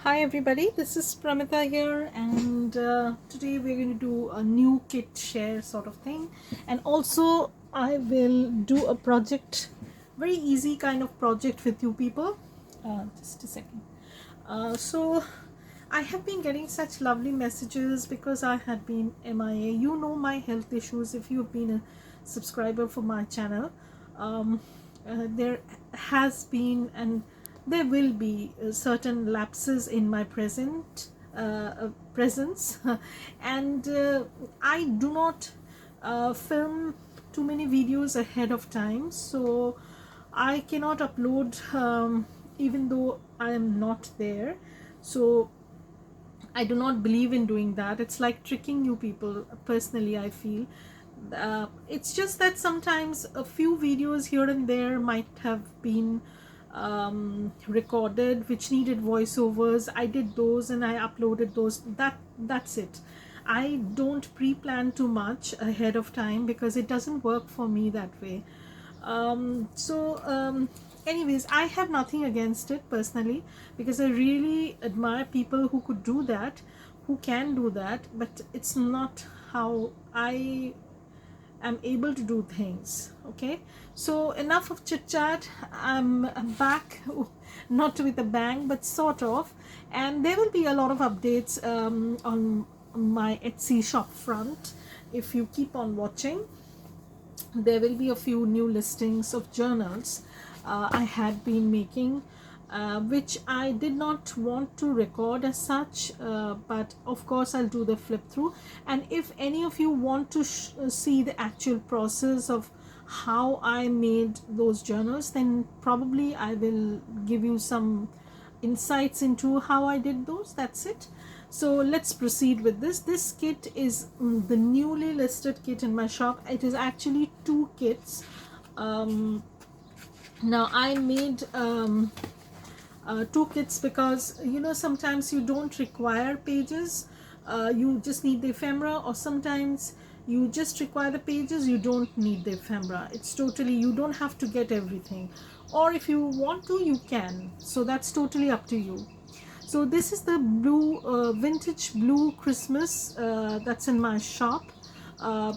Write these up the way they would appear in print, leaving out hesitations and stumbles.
Hi everybody, this is Pramita here, and today we're going to do a new kit share sort of thing, and also I will do a project, very easy kind of project with you people. Just a second. So I have been getting such lovely messages because I had been MIA. You know my health issues if you've been a subscriber for my channel. Um, there has been and there will be certain lapses in my presence and I do not film too many videos ahead of time, so I cannot upload even though I am not there. So I do not believe in doing that. It's like tricking you people, personally I feel. It's just that sometimes a few videos here and there might have been recorded which needed voiceovers. I did those and I uploaded those. That's it. I don't pre-plan too much ahead of time because it doesn't work for me that way. Anyways, I have nothing against it personally because I really admire people who could do that, who can do that, but it's not how I am able to do things. Okay, so enough of chit chat. I'm back, not with a bang, but sort of, and there will be a lot of updates on my Etsy shop front if you keep on watching. There will be a few new listings of journals I had been making, which I did not want to record as such, but of course I'll do the flip through. And if any of you want to see the actual process of how I made those journals, then probably I will give you some insights into how I did those. That's it. So let's proceed with this kit is the newly listed kit in my shop. It is actually two kits. Now I made two kits because sometimes you don't require pages, you just need the ephemera, or sometimes you just require the pages, you don't need the ephemera. It's totally, you don't have to get everything, or if you want to you can, so that's totally up to you. So this is the blue vintage blue Christmas that's in my shop. uh,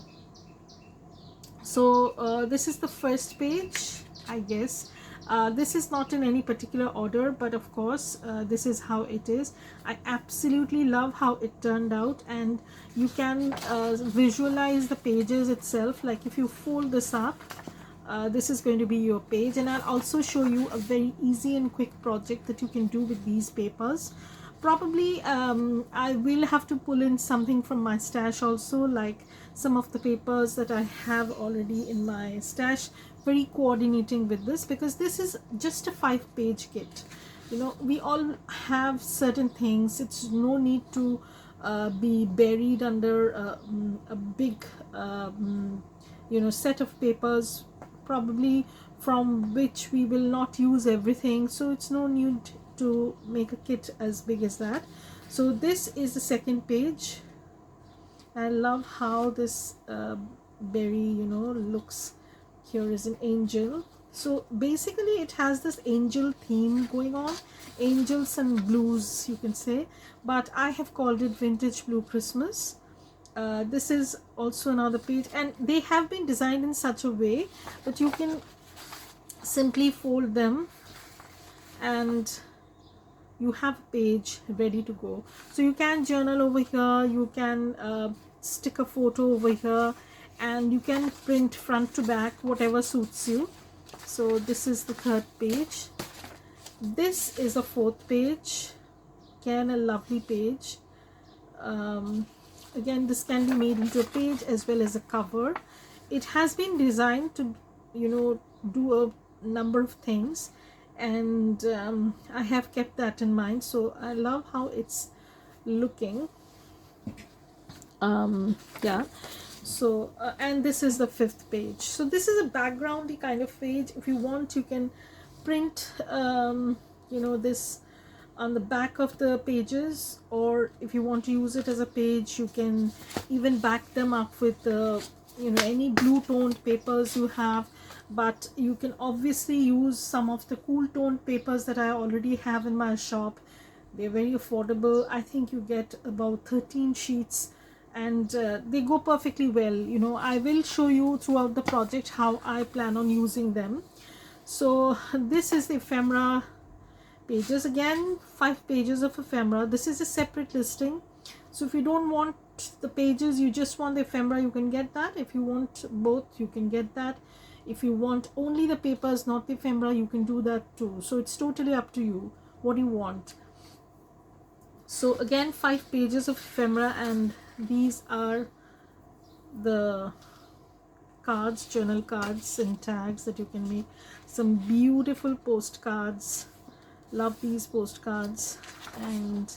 this is the first page, I guess. This is not in any particular order, but of course this is how it is. I absolutely love how it turned out, and you can visualize the pages itself. Like if you fold this up, this is going to be your page, and I'll also show you a very easy and quick project that you can do with these papers. Probably I will have to pull in something from my stash also, like some of the papers that I have already in my stash, very coordinating with this, because this is just a 5-page kit. We all have certain things. It's no need to be buried under a big set of papers, probably from which we will not use everything, so it's no need to make a kit as big as that. So this is the second page. I love how this berry looks. Here is an angel. So basically it has this angel theme going on, angels and blues you can say, but I have called it vintage blue Christmas. This is also another page, and they have been designed in such a way that you can simply fold them and you have a page ready to go. So you can journal over here, you can stick a photo over here, and you can print front to back, whatever suits you. So this is the third page. This is the fourth page. Again, a lovely page. Again, this can be made into a page as well as a cover. It has been designed to do a number of things, and I have kept that in mind. So I love how it's looking. Yeah. So and this is the fifth page. So this is a backgroundy kind of page. If you want, you can print this on the back of the pages, or if you want to use it as a page, you can even back them up with any blue toned papers you have. But you can obviously use some of the cool toned papers that I already have in my shop. They're very affordable. I think you get about 13 sheets, and they go perfectly well. You know, I will show you throughout the project how I plan on using them. So this is the ephemera pages. Again, 5 pages of ephemera. This is a separate listing, so if you don't want the pages, you just want the ephemera, you can get that. If you want both, you can get that. If you want only the papers, not the ephemera, you can do that too. So it's totally up to you what you want. So again, 5 pages of ephemera, and these are the cards, journal cards and tags that you can make. Some beautiful postcards. Love these postcards. And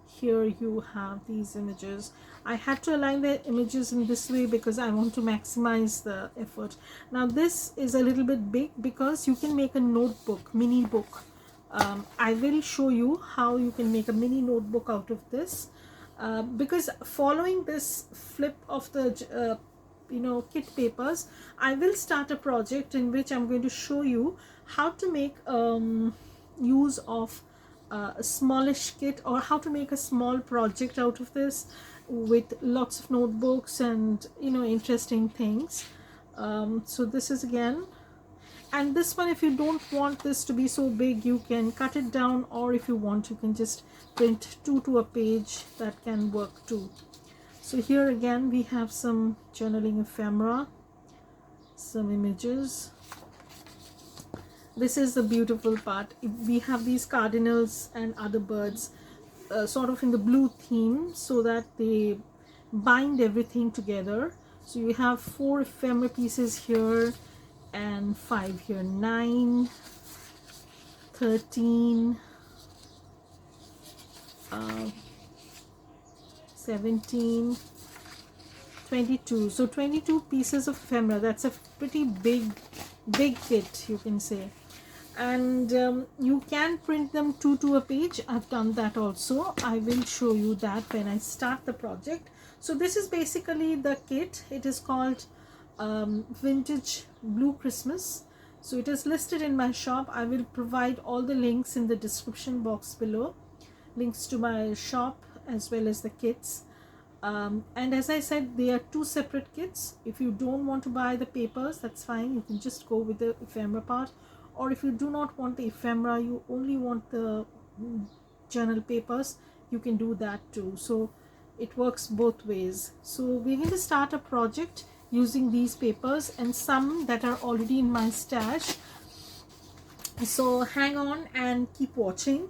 here you have these images. I had to align the images in this way because I want to maximize the effort. Now this is a little bit big because you can make a notebook, mini book. I will show you how you can make a mini notebook out of this, because following this flip of the kit papers, I will start a project in which I'm going to show you how to make use of a smallish kit, or how to make a small project out of this with lots of notebooks and interesting things. So this is again, and this one, if you don't want this to be so big, you can cut it down, or if you want, you can just print 2 to a page. That can work too. So here again we have some journaling ephemera, some images. This is the beautiful part. We have these cardinals and other birds sort of in the blue theme, so that they bind everything together. So you have 4 ephemera pieces here and 5 here. 9, 13, 17, 22. So 22 pieces of ephemera. That's a pretty big kit, you can say. And you can print them 2 to a page. I've done that also. I will show you that when I start the project. So this is basically the kit. It is called Vintage Blue Christmas. So it is listed in my shop. I will provide all the links in the description box below, links to my shop as well as the kits. And as I said, they are 2 separate kits. If you don't want to buy the papers, that's fine, you can just go with the ephemera part. Or if you do not want the ephemera, you only want the journal papers, you can do that too. So it works both ways. So we're going to start a project using these papers and some that are already in my stash. So hang on and keep watching.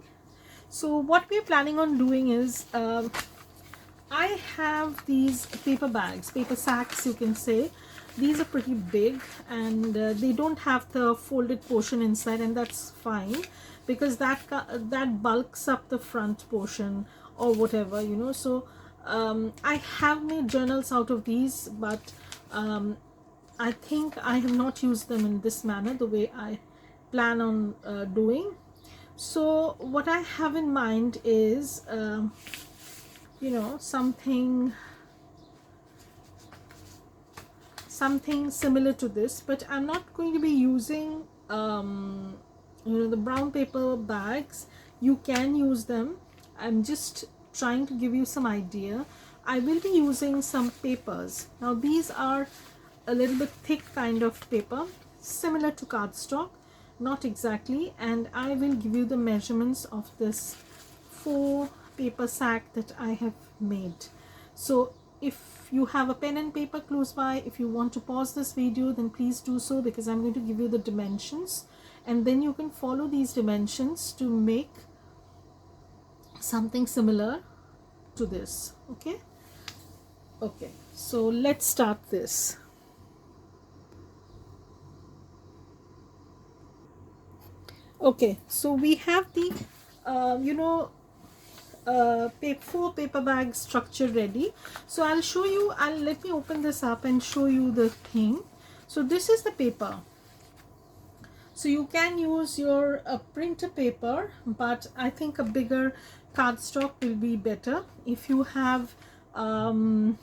So what we're planning on doing is, I have these paper bags, paper sacks, you can say. These are pretty big, and they don't have the folded portion inside, and that's fine because that bulks up the front portion or whatever, So I have made journals out of these, but I think I have not used them in this manner, the way I plan on doing. So what I have in mind is something similar to this, but I'm not going to be using the brown paper bags. You can use them. I'm just trying to give you some idea. I will be using some papers. Now these are a little bit thick kind of paper, similar to cardstock, not exactly, and I will give you the measurements of this 4 paper sack that I have made. So if you have a pen and paper close by, if you want to pause this video, then please do so, because I'm going to give you the dimensions, and then you can follow these dimensions to make something similar to this. Okay, so let's start this. Okay, so we have the 4 paper bag structure ready. So I'll show you, let me open this up and show you the thing. So this is the paper. So you can use your printer paper, but I think a bigger cardstock will be better. If you have 12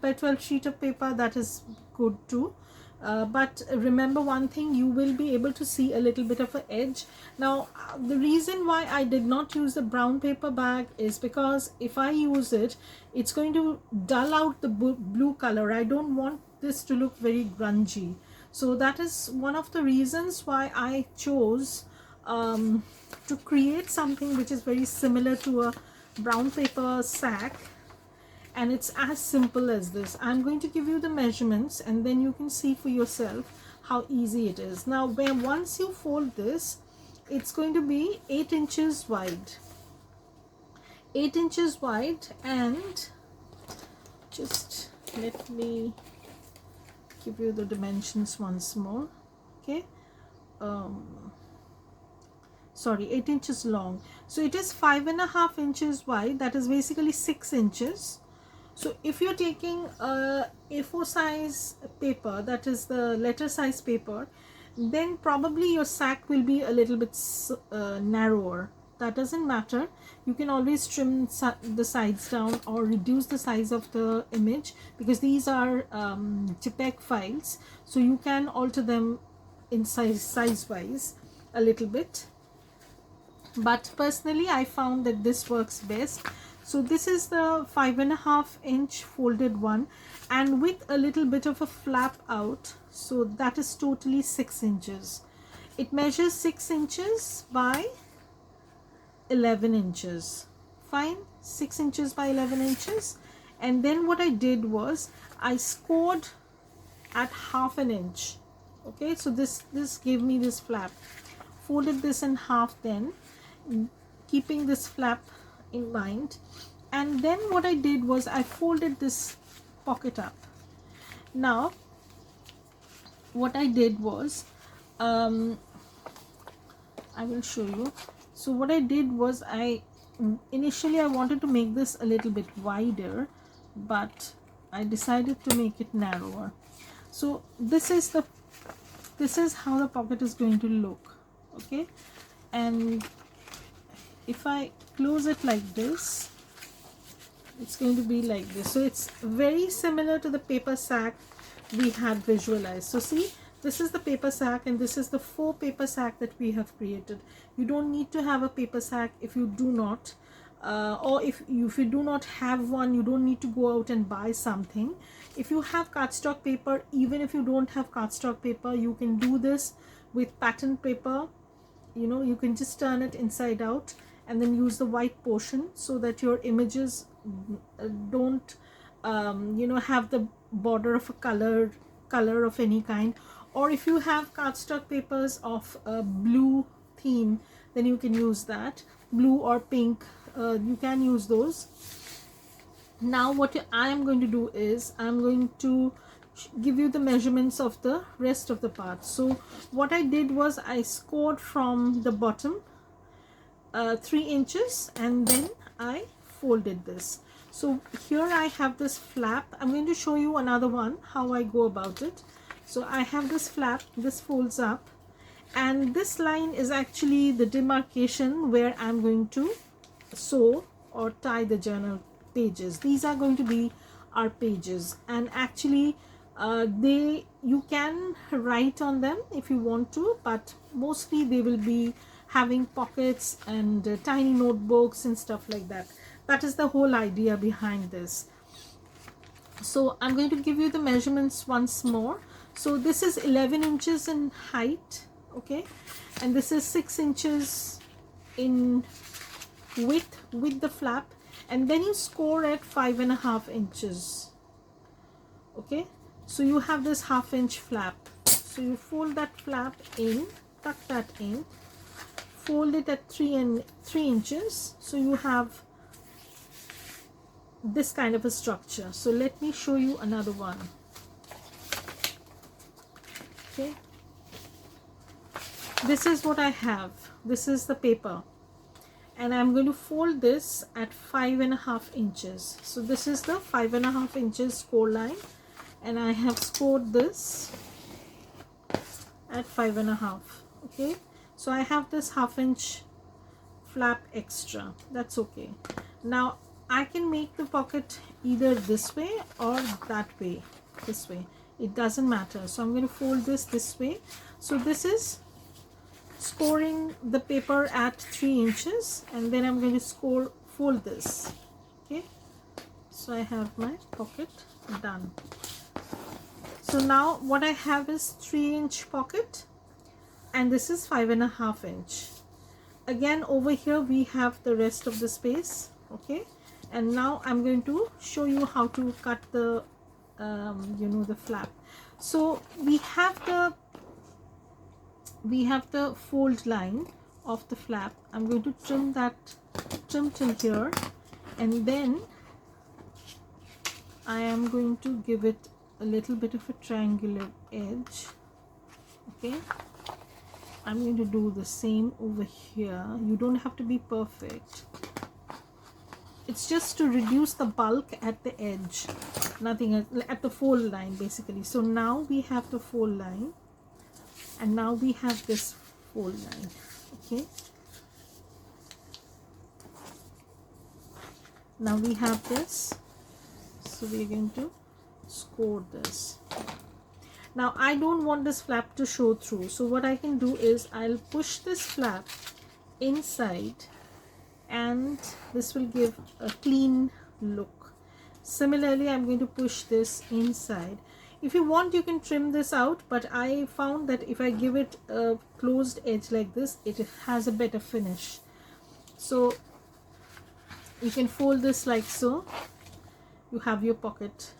by 12 sheet of paper, that is good too. but remember one thing, you will be able to see a little bit of an edge. Now the reason why I did not use the brown paper bag is because if I use it, it's going to dull out the blue color. I don't want this to look very grungy. So that is one of the reasons why I chose to create something which is very similar to a brown paper sack. And it's as simple as this. I'm going to give you the measurements and then you can see for yourself how easy it is. Now once you fold this, it's going to be 8 inches wide. 8 inches wide, and just let me give you the dimensions once more. Okay, sorry, 8 inches long. So it is 5.5 inches wide, that is basically 6 inches. So if you're taking a A4 size paper, that is the letter size paper, then probably your sack will be a little bit narrower. That doesn't matter. You can always trim the sides down or reduce the size of the image, because these are JPEG files, so you can alter them in size wise a little bit. But personally I found that this works best. So this is the 5.5 inch folded one, and with a little bit of a flap out, so that is totally 6 inches. It measures 6 inches by 11 inches. Fine, 6 inches by 11 inches. And then what I did was I scored at ½ an inch. Okay, so this gave me this flap. Folded this in half then, keeping this flap in mind. And then what I did was I folded this pocket up. Now what I did was I will show you. So what I did was initially I wanted to make this a little bit wider, but I decided to make it narrower. So this is how the pocket is going to look. Okay, and if I close it like this, it's going to be like this. So it's very similar to the paper sack we had visualized. So see, this is the paper sack and this is the 4 paper sack that we have created. You don't need to have a paper sack if you do not, or if you do not have one, you don't need to go out and buy something. If you have cardstock paper, even if you don't have cardstock paper, you can do this with pattern paper. You know, you can just turn it inside out and then use the white portion so that your images don't have the border of a color of any kind. Or if you have cardstock papers of a blue theme, then you can use that, blue or pink, you can use those. Now what I am going to do is I'm going to give you the measurements of the rest of the part. So what I did was I scored from the bottom 3 inches and then I folded this. So here I have this flap. I'm going to show you another one how I go about it. So I have this flap, this folds up, and this line is actually the demarcation where I'm going to sew or tie the journal pages. These are going to be our pages, and actually you can write on them if you want to, but mostly they will be having pockets and tiny notebooks and stuff like that. That is the whole idea behind this. So I'm going to give you the measurements once more. So this is 11 inches in height, okay, and this is 6 inches in width with the flap, and then you score at 5.5 inches. Okay, so you have this ½ inch flap. So you fold that flap in, tuck that in, fold it at 3 inches. So you have this kind of a structure. So let me show you another one. Okay, this is what I have. This is the paper, and I'm going to fold this at 5.5 inches. So this is the 5.5 inches score line, and I have scored this at 5.5. Okay, so I have this ½ inch flap extra. That's okay. Now I can make the pocket either this way or that way, this way. it doesn't matter. So I'm going to fold this way. So this is scoring the paper at 3 inches, and then I'm going to fold this. Okay, so I have my pocket done. So now what I have is 3-inch pocket, and this is 5.5 inch. Again, over here we have the rest of the space. Okay, and now I'm going to show you how to cut the the flap. So we have the fold line of the flap. I'm going to trim till here, and then I am going to give it a little bit of a triangular edge. Okay, I'm going to do the same over here. You don't have to be perfect. It's just to reduce the bulk at the edge, nothing at the fold line basically. So now we have the fold line, and now we have this fold line. Okay, now we have this, so we're going to score this. Now I don't want this flap to show through, so what I can do is I'll push this flap inside, and this will give a clean look. Similarly, I'm going to push this inside. If you want, you can trim this out, but I found that if I give it a closed edge like this, it has a better finish. So you can fold this like so. You have your pocket.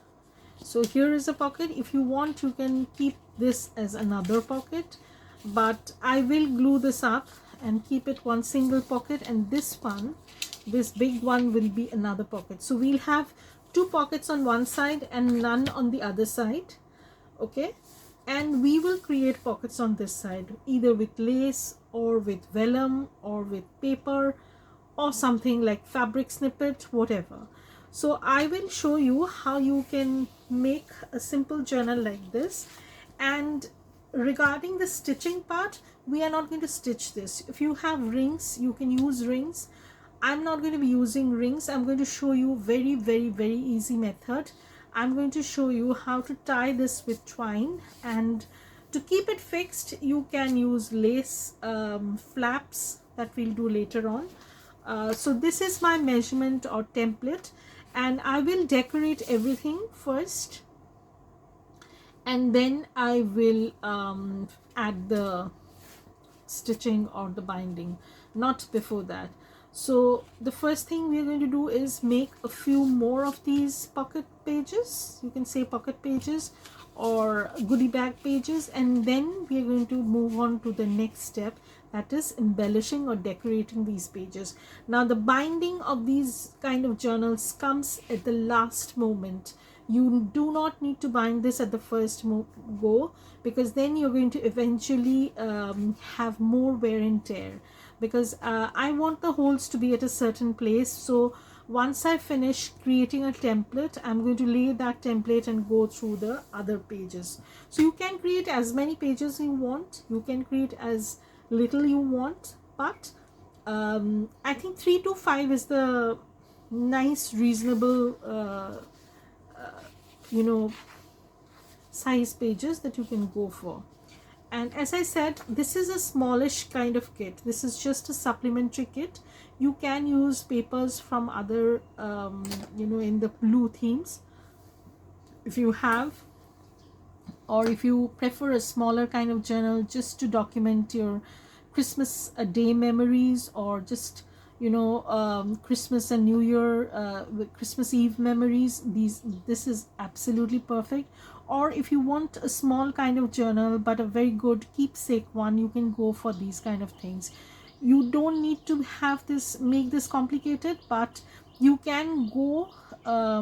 So here is a pocket. If you want, you can keep this as another pocket, but I will glue this up and keep it one single pocket, and this big one will be another pocket. So we'll have 2 pockets on one side and none on the other side. Okay, and we will create pockets on this side, either with lace or with vellum or with paper or something like fabric snippet, whatever. So I will show you how you can make a simple journal like this. And regarding the stitching part, we are not going to stitch this. If you have rings, you can use rings. I'm not going to be using rings. I'm going to show you very, very, very easy method. I'm going to show you how to tie this with twine, and to keep it fixed you can use lace flaps that we'll do later on. So this is my measurement or template, and I will decorate everything first, and then I will add the stitching or the binding, not before that. So the first thing we are going to do is make a few more of these pocket pages. You can say pocket pages or goodie bag pages, and then we are going to move on to the next step, that is embellishing or decorating these pages. Now the binding of these kind of journals comes at the last moment. You do not need to bind this at the first go, because then you're going to eventually have more wear and tear, because I want the holes to be at a certain place. So once I finish creating a template, I'm going to lay that template and go through the other pages. So you can create as many pages you want, you can create as little you want, but I think 3 to 5 is the nice reasonable size pages that you can go for. And as I said, this is a smallish kind of kit. This is just a supplementary kit. You can use papers from other in the blue themes if you have, or if you prefer a smaller kind of journal just to document your Christmas day memories, or just Christmas and New Year Christmas Eve memories. This is absolutely perfect. Or if you want a small kind of journal but a very good keepsake one, you can go for these kind of things. You don't need to have make this complicated, but you can go a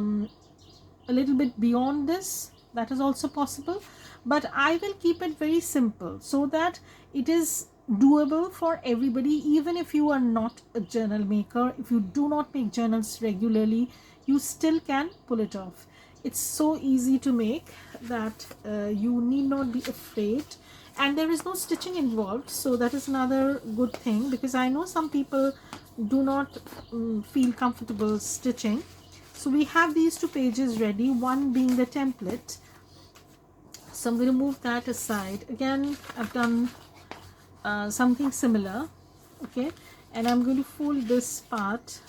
little bit beyond this. That is also possible, but I will keep it very simple so that it is doable for everybody. Even if you are not a journal maker, if you do not make journals regularly, you still can pull it off. It's so easy to make that you need not be afraid, and there is no stitching involved. So that is another good thing, because I know some people do not feel comfortable stitching. So we have these 2 pages ready, one being the template, So I'm going to move that aside. Again, I've done something similar, okay, and I'm going to fold this part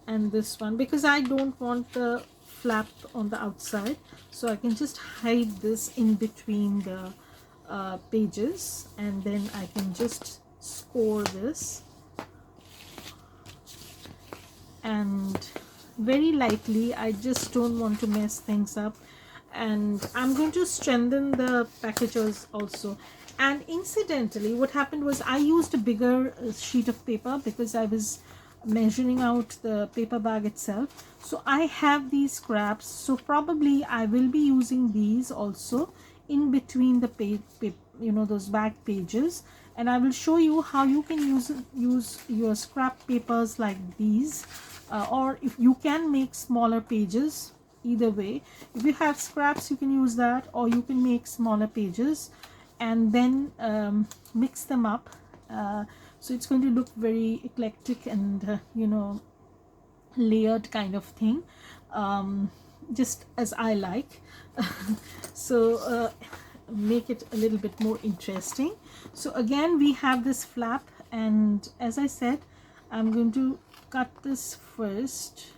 and this one because I don't want the flap on the outside, so I can just hide this in between the pages, and then I can just score this and very lightly. I just don't want to mess things up, and I'm going to strengthen the packages also. And incidentally, what happened was I used a bigger sheet of paper because I was measuring out the paper bag itself. So I have these scraps, so probably I will be using these also in between the page, you know, those back pages, and I will show you how you can use your scrap papers like these, or if you can make smaller pages. Either way, if you have scraps, you can use that, or you can make smaller pages and then mix them up, so it's going to look very eclectic and you know, layered kind of thing, just as I like. So make it a little bit more interesting. So again, we have this flap, and as I said, I'm going to cut this first,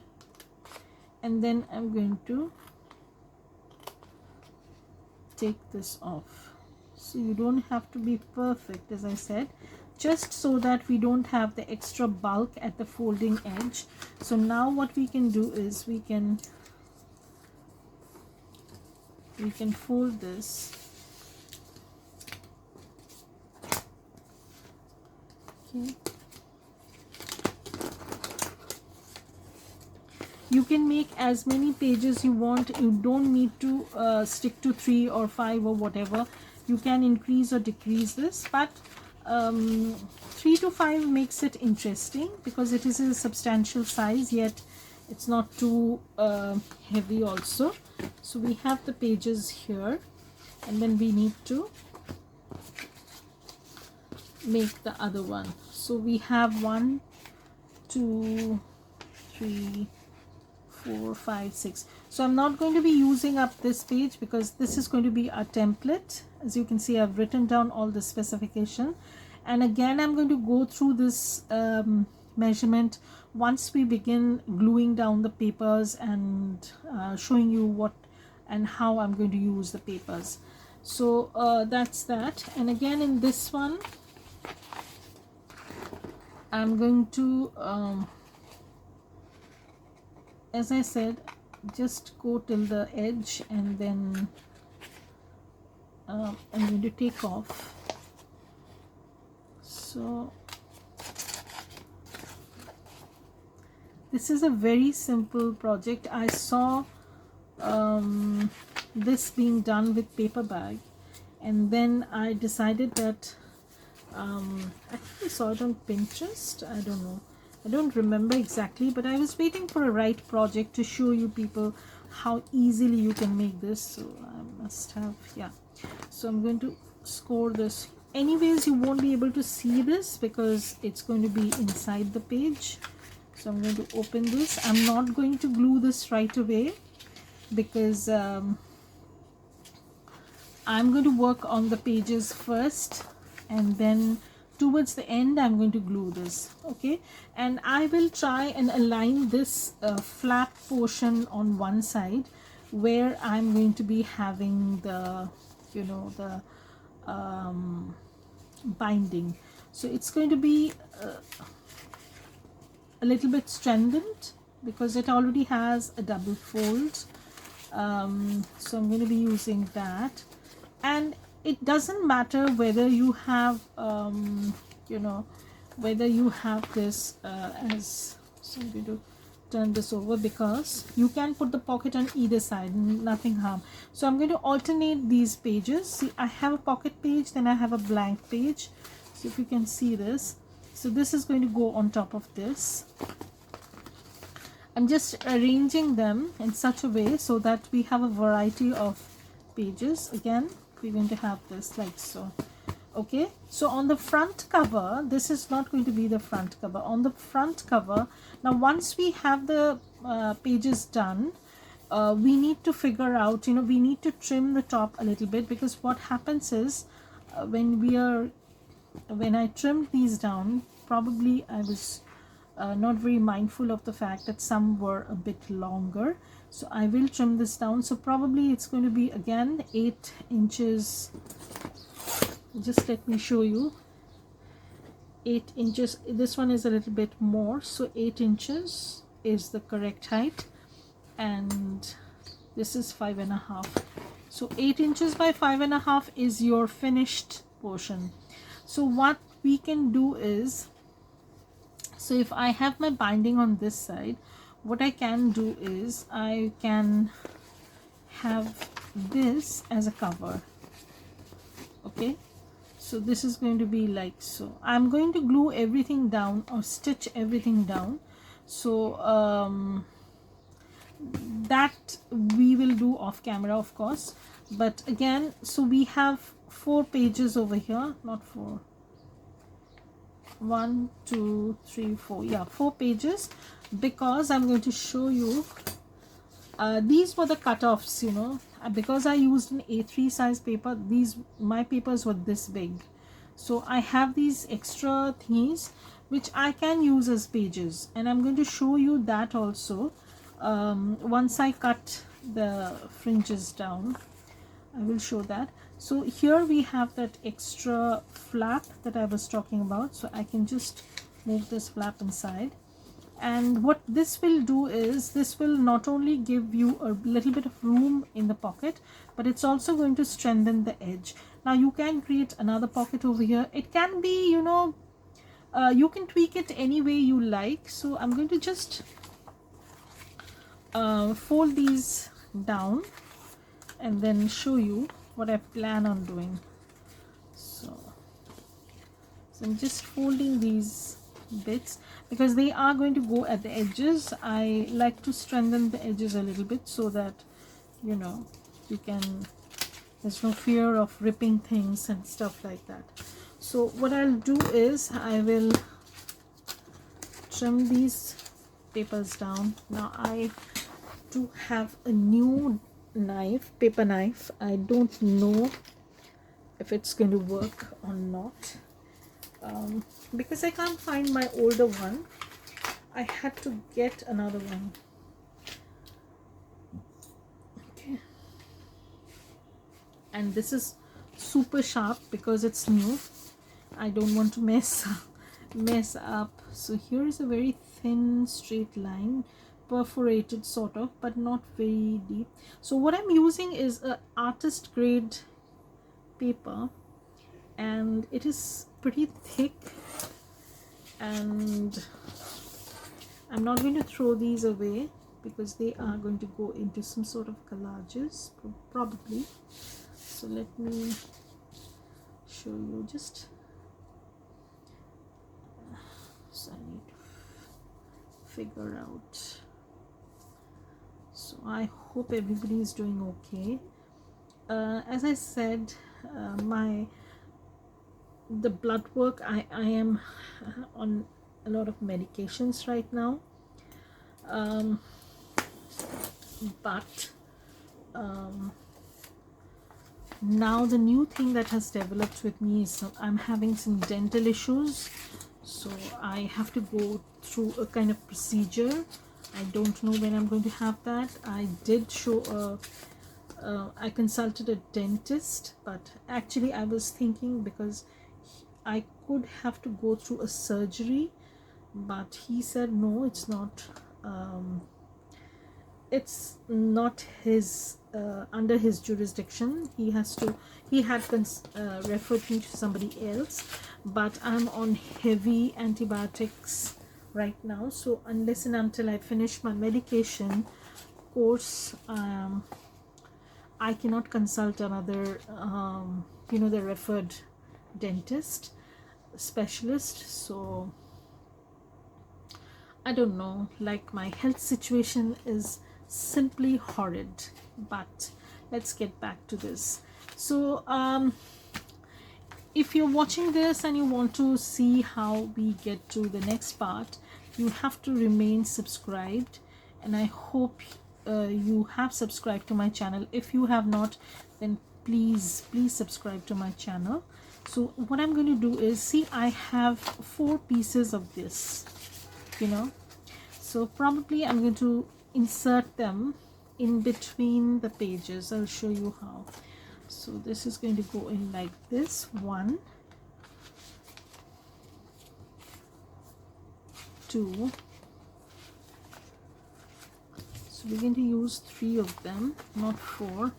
and then I'm going to take this off. So you don't have to be perfect, as I said, just so that we don't have the extra bulk at the folding edge. So now what we can do is we can fold this. Okay. You can make as many pages you want. You don't need to stick to 3 or 5 or whatever. You can increase or decrease this, but 3 to 5 makes it interesting because it is a substantial size, yet it's not too heavy also. So we have the pages here, and then we need to make the other one. So we have 1, 2, 3, 4, 5, 6. So I'm not going to be using up this page because this is going to be a template. As you can see, I've written down all the specification, and again I'm going to go through this measurement once we begin gluing down the papers and showing you what and how I'm going to use the papers. So that's that. And again, in this one I'm going to as I said, just go till the edge, and then I'm going to take off. So this is a very simple project. I saw this being done with paper bag, and then I decided that I think I saw it on Pinterest. I don't know, I don't remember exactly, but I was waiting for a right project to show you people how easily you can make this. So I must have, yeah. So I'm going to score this. Anyways, you won't be able to see this because it's going to be inside the page. So I'm going to open this. I'm not going to glue this right away because I'm going to work on the pages first, and then towards the end I'm going to glue this. Okay, and I will try and align this flap portion on one side where I'm going to be having the, you know, the binding. So it's going to be a little bit strengthened because it already has a double fold. So I'm going to be using that, and it doesn't matter whether you have you know, whether you have this as, so I'm going to turn this over because you can put the pocket on either side, nothing harm. So I'm going to alternate these pages. See, I have a pocket page, then I have a blank page. So if you can see this, so this is going to go on top of this. I'm just arranging them in such a way so that we have a variety of pages. Again, we're going to have this like so. Okay, so on the front cover, this is not going to be the front cover. On the front cover, now once we have the pages done, we need to figure out, you know, we need to trim the top a little bit, because what happens is when I trimmed these down, probably I was not very mindful of the fact that some were a bit longer. So I will trim this down. So probably it's going to be again 8 inches. Just let me show you. 8 inches. This one is a little bit more, so 8 inches is the correct height, and this is 5.5. So 8 inches by 5.5 is your finished portion. So what we can do is, so if I have my binding on this side, what I can do is I can have this as a cover. Okay, so this is going to be like so. I'm going to glue everything down or stitch everything down. So that we will do off camera, of course. But again, so we have 4 pages over here, not 4, 1 2 3 4, yeah, 4 pages, because I'm going to show you these were the cut-offs, you know, because I used an A3 size paper. My papers were this big, so I have these extra things which I can use as pages, and I'm going to show you that also. Once I cut the fringes down, I will show that. So here we have that extra flap that I was talking about, so I can just move this flap inside. And what this will do is, this will not only give you a little bit of room in the pocket, but it's also going to strengthen the edge. Now you can create another pocket over here. It can be, you know, you can tweak it any way you like. So I'm going to just fold these down and then show you what I plan on doing. So I'm just folding these bits because they are going to go at the edges. I like to strengthen the edges a little bit so that, you know, there's no fear of ripping things and stuff like that. So what I'll do is I will trim these papers down. Now I do have a new knife, paper knife. I don't know if it's going to work or not, because I can't find my older one. I had to get another one. Okay, and this is super sharp because it's new. I don't want to mess up. So here is a very thin straight line, perforated sort of, but not very deep. So what I'm using is a artist grade paper, and it is pretty thick, and I'm not going to throw these away because they are going to go into some sort of collages probably. So let me show you. Just so I need to figure out. So I hope everybody is doing okay. As I said, the blood work, I am on a lot of medications right now, but now the new thing that has developed with me is I'm having some dental issues, so I have to go through a kind of procedure. I don't know when I'm going to have that. I did show I consulted a dentist, but actually I was thinking, because I could have to go through a surgery, but he said no, it's not his under his jurisdiction. He had referred me to somebody else, but I'm on heavy antibiotics right now, so unless and until I finish my medication course, I cannot consult another the referred dentist specialist. So I don't know, like, my health situation is simply horrid. But let's get back to this. So if you're watching this and you want to see how we get to the next part, you have to remain subscribed, and I hope you have subscribed to my channel. If you have not, then please subscribe to my channel. So what I'm going to do is, see, I have 4 pieces of this, you know, so probably I'm going to insert them in between the pages. I'll show you how. So this is going to go in like this. 1, 2, so we're going to use 3 of them, not 4.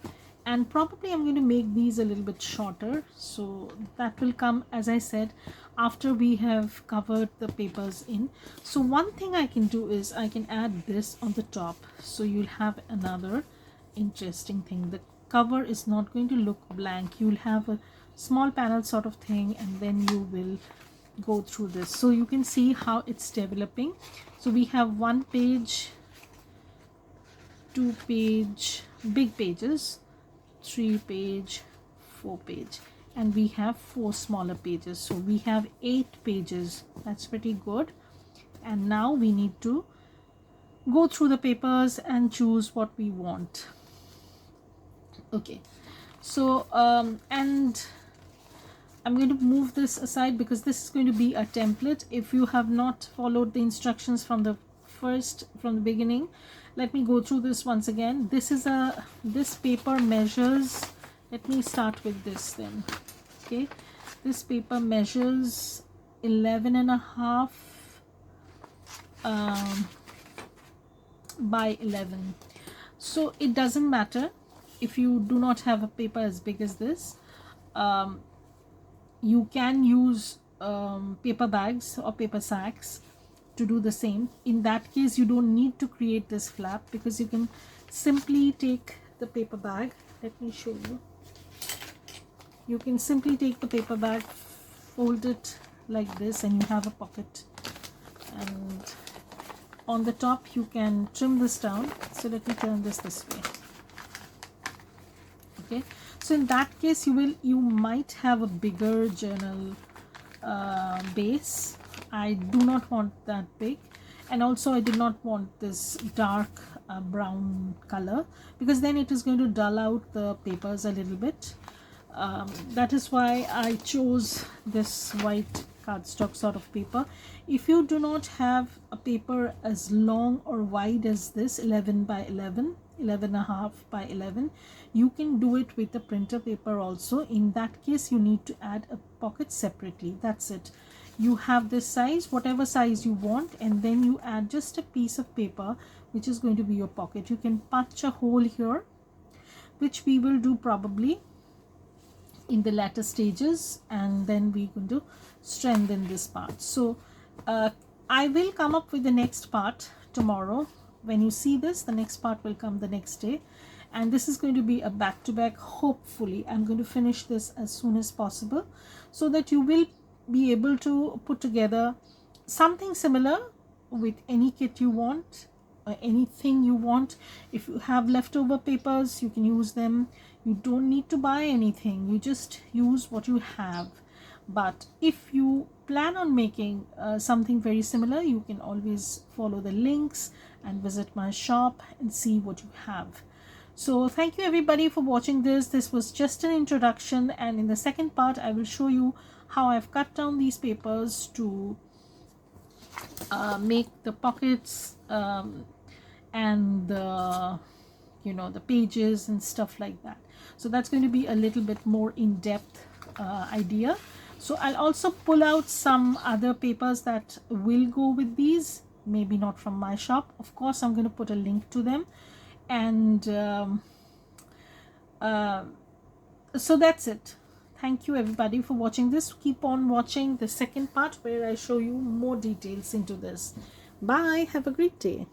And probably I'm going to make these a little bit shorter, so that will come, as I said, after we have covered the papers in. So one thing I can do is I can add this on the top, so you'll have another interesting thing. The cover is not going to look blank. You'll have a small panel sort of thing, and then you will go through this. So you can see how it's developing. So we have 1 page, 2 page, big pages, 3 page, 4 page, and we have 4 smaller pages. So we have 8 pages. That's pretty good. And now we need to go through the papers and choose what we want. Okay, so and I'm going to move this aside because this is going to be a template. If you have not followed the instructions from the beginning, let me go through this once again. This paper measures, let me start with this then. Okay, this paper measures 11.5 by 11. So it doesn't matter if you do not have a paper as big as this. You can use paper bags or paper sacks to do the same. In that case, you don't need to create this flap, because you can simply take the paper bag. Let me show you. You can simply take the paper bag, fold it like this, and you have a pocket. And on the top, you can trim this down. So let me turn this way. Okay, so in that case, you might have a bigger journal base. I do not want that big, and also I did not want this dark brown color, because then it is going to dull out the papers a little bit. That is why I chose this white cardstock sort of paper. If you do not have a paper as long or wide as this 11 by 11, 11.5 by 11, you can do it with a printer paper also. In that case, you need to add a pocket separately. That's it. You have this size, whatever size you want, and then you add just a piece of paper which is going to be your pocket. You can punch a hole here, which we will do probably in the latter stages, and then we're going to strengthen this part. So I will come up with the next part tomorrow. When you see this, the next part will come the next day, and this is going to be a back-to-back. Hopefully I'm going to finish this as soon as possible, so that you will be able to put together something similar with any kit you want, or anything you want. If you have leftover papers, you can use them. You don't need to buy anything, you just use what you have. But if you plan on making something very similar, you can always follow the links and visit my shop and see what you have. So thank you everybody for watching this. This was just an introduction, and in the second part I will show you how I've cut down these papers to make the pockets and the the pages and stuff like that. So that's going to be a little bit more in-depth idea. So I'll also pull out some other papers that will go with these, maybe not from my shop. Of course, I'm going to put a link to them. And so that's it. Thank you everybody for watching this. Keep on watching the second part where I show you more details into this. Bye. Have a great day.